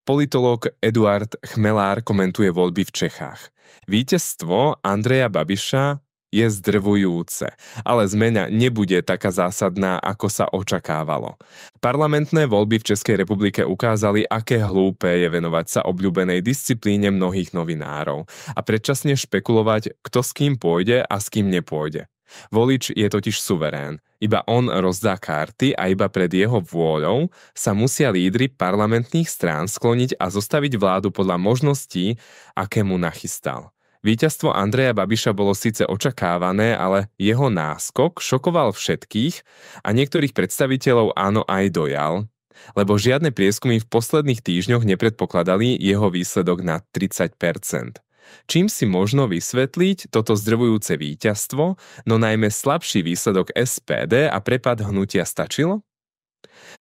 Politológ Eduard Chmelár komentuje voľby v Čechách. Víťazstvo Andreja Babiša je zdrvujúce, ale zmena nebude taká zásadná, ako sa očakávalo. Parlamentné voľby v Českej republike ukázali, aké hlúpe je venovať sa obľúbenej disciplíne mnohých novinárov a predčasne špekulovať, kto s kým pôjde a s kým nepôjde. Volič je totiž suverén. Iba on rozdá karty a iba pred jeho vôľou sa musia lídri parlamentných strán skloniť a zostaviť vládu podľa možností, aké mu nachystal. Víťazstvo Andreja Babiša bolo síce očakávané, ale jeho náskok šokoval všetkých a niektorých predstaviteľov áno aj dojal, lebo žiadne prieskumy v posledných týždňoch nepredpokladali jeho výsledok na 30%. Čím si možno vysvetliť toto zdrvujúce víťazstvo, no najmä slabší výsledok SPD a prepad hnutia stačilo?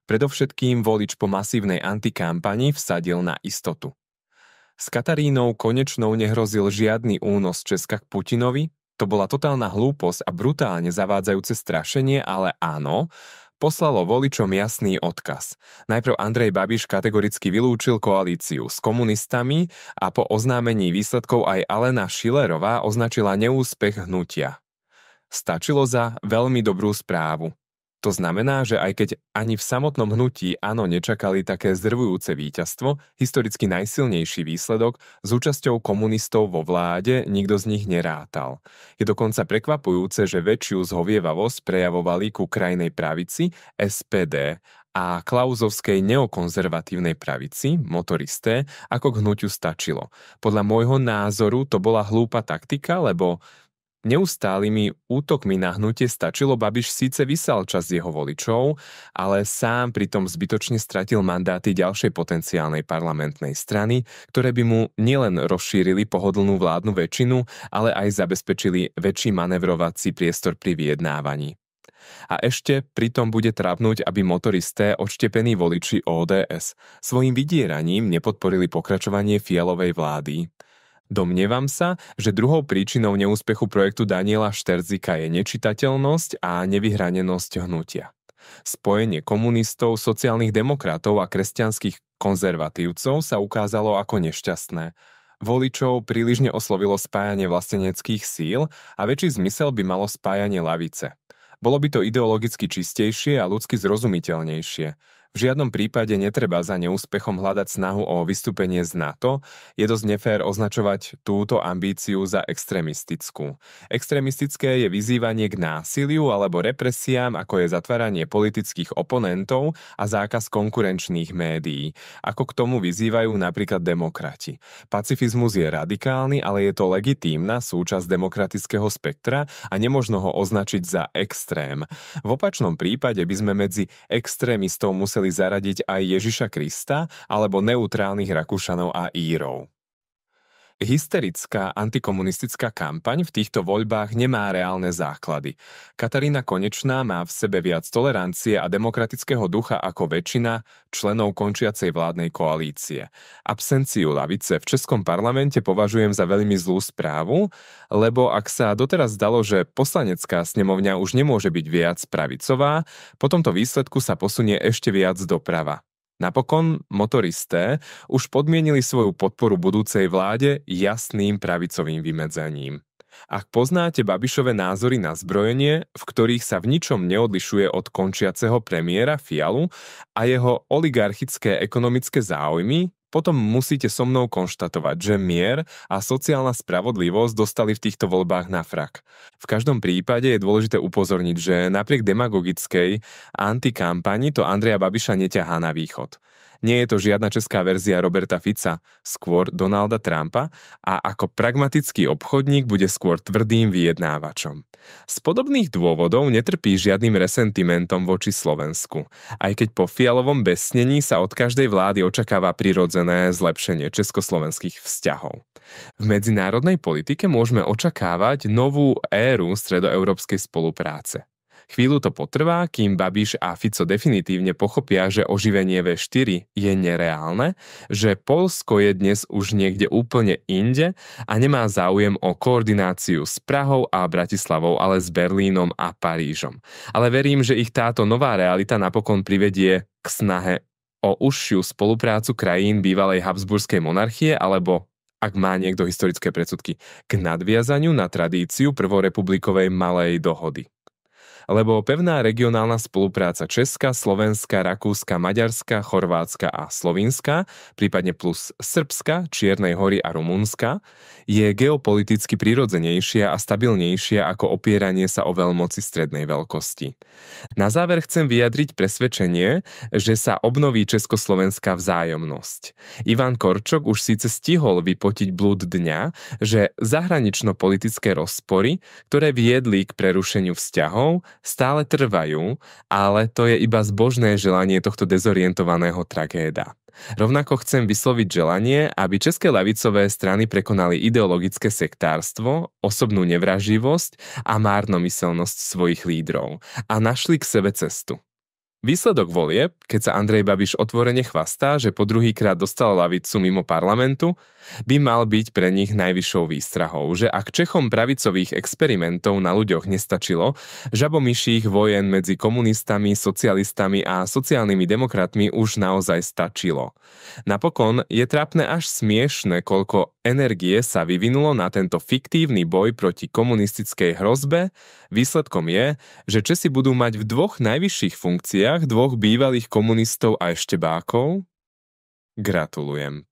Predovšetkým volič po masívnej antikampani vsadil na istotu. S Katarínou Konečnou nehrozil žiadny únos Česka k Putinovi, to bola totálna hlúposť a brutálne zavádzajúce strašenie, ale áno, poslalo voličom jasný odkaz. Najprv Andrej Babiš kategoricky vylúčil koalíciu s komunistami a po oznámení výsledkov aj Alena Schillerová označila neúspech hnutia. Stačilo za veľmi dobrú správu. To znamená, že aj keď ani v samotnom hnutí áno nečakali také zdrvujúce víťazstvo, historicky najsilnejší výsledok s účasťou komunistov vo vláde nikto z nich nerátal. Je dokonca prekvapujúce, že väčšiu zhovievavosť prejavovali ku krajnej pravici SPD a klauzovskej neokonzervatívnej pravici, motoristé, ako k hnutiu stačilo. Podľa môjho názoru to bola hlúpa taktika, lebo neustálými útokmi na hnutie stačilo, Babiš síce vysal časť jeho voličov, ale sám pritom zbytočne stratil mandáty ďalšej potenciálnej parlamentnej strany, ktoré by mu nielen rozšírili pohodlnú vládnu väčšinu, ale aj zabezpečili väčší manevrovací priestor pri vyjednávaní. A ešte pritom bude trápnuť, aby motoristé odštepení voliči ODS svojim vydieraním nepodporili pokračovanie Fialovej vlády. Domnievam sa, že druhou príčinou neúspechu projektu Daniela Šterzika je nečitateľnosť a nevyhranenosť hnutia. Spojenie komunistov, sociálnych demokratov a kresťanských konzervatívcov sa ukázalo ako nešťastné. Voličov príliš neoslovilo spájanie vlasteneckých síl a väčší zmysel by malo spájanie ľavice. Bolo by to ideologicky čistejšie a ľudsky zrozumiteľnejšie. V žiadnom prípade netreba za neúspechom hľadať snahu o vystúpenie z NATO, je dosť nefér označovať túto ambíciu za extrémistickú. Extrémistické je vyzývanie k násiliu alebo represiám, ako je zatváranie politických oponentov a zákaz konkurenčných médií, ako k tomu vyzývajú napríklad demokrati. Pacifizmus je radikálny, ale je to legitímna súčasť demokratického spektra a nemožno ho označiť za extrém. V opačnom prípade by sme medzi extrémistov museli zaradiť aj Ježiša Krista alebo neutrálnych Rakúšanov a Írov. Hysterická antikomunistická kampaň v týchto voľbách nemá reálne základy. Katarína Konečná má v sebe viac tolerancie a demokratického ducha ako väčšina členov končiacej vládnej koalície. Absenciu ľavice v Českom parlamente považujem za veľmi zlú správu, lebo ak sa doteraz zdalo, že poslanecká snemovňa už nemôže byť viac pravicová, po tomto výsledku sa posunie ešte viac doprava. Napokon motoristé už podmienili svoju podporu budúcej vláde jasným pravicovým vymedzením. Ak poznáte Babišove názory na zbrojenie, v ktorých sa v ničom neodlišuje od končiaceho premiéra Fialu a jeho oligarchické ekonomické záujmy, potom musíte so mnou konštatovať, že mier a sociálna spravodlivosť dostali v týchto voľbách na frak. V každom prípade je dôležité upozorniť, že napriek demagogickej antikampani to Andreja Babiša neťahá na východ. Nie je to žiadna česká verzia Roberta Fica, skôr Donalda Trumpa a ako pragmatický obchodník bude skôr tvrdým vyjednávačom. Z podobných dôvodov netrpí žiadnym resentimentom voči Slovensku, aj keď po Fialovom besnení sa od každej vlády očakáva prirodzené zlepšenie československých vzťahov. V medzinárodnej politike môžeme očakávať novú éru stredoeurópskej spolupráce. Chvíľu to potrvá, kým Babiš a Fico definitívne pochopia, že oživenie V4 je nereálne, že Poľsko je dnes už niekde úplne inde a nemá záujem o koordináciu s Prahou a Bratislavou, ale s Berlínom a Parížom. Ale verím, že ich táto nová realita napokon privedie k snahe o užšiu spoluprácu krajín bývalej Habsburskej monarchie alebo, ak má niekto historické predsudky, k nadviazaniu na tradíciu prvorepublikovej malej dohody. Lebo pevná regionálna spolupráca Česka, Slovenska, Rakúska, Maďarska, Chorvátska a Slovinska, prípadne plus Srbska, Čiernej Hory a Rumunska, je geopoliticky prirodzenejšia a stabilnejšia ako opieranie sa o veľmoci strednej veľkosti. Na záver chcem vyjadriť presvedčenie, že sa obnoví československá vzájomnosť. Ivan Korčok už síce stihol vypotiť blúd dňa, že zahranično-politické rozpory, ktoré viedli k prerušeniu vzťahov, stále trvajú, ale to je iba zbožné želanie tohto dezorientovaného tragéda. Rovnako chcem vysloviť želanie, aby české ľavicové strany prekonali ideologické sektárstvo, osobnú nevraživosť a márnomyselnosť svojich lídrov a našli k sebe cestu. Výsledok volieb, keď sa Andrej Babiš otvorene chvastá, že po druhýkrát dostal ľavicu mimo parlamentu, by mal byť pre nich najvyššou výstrahou, že ak Čechom pravicových experimentov na ľuďoch nestačilo, žabomyších vojen medzi komunistami, socialistami a sociálnymi demokratmi už naozaj stačilo. Napokon je trápne až smiešne, koľko energie sa vyvinulo na tento fiktívny boj proti komunistickej hrozbe. Výsledkom je, že Česi budú mať v dvoch najvyšších funkciách dvoch bývalých komunistov a eštebákov. Gratulujem.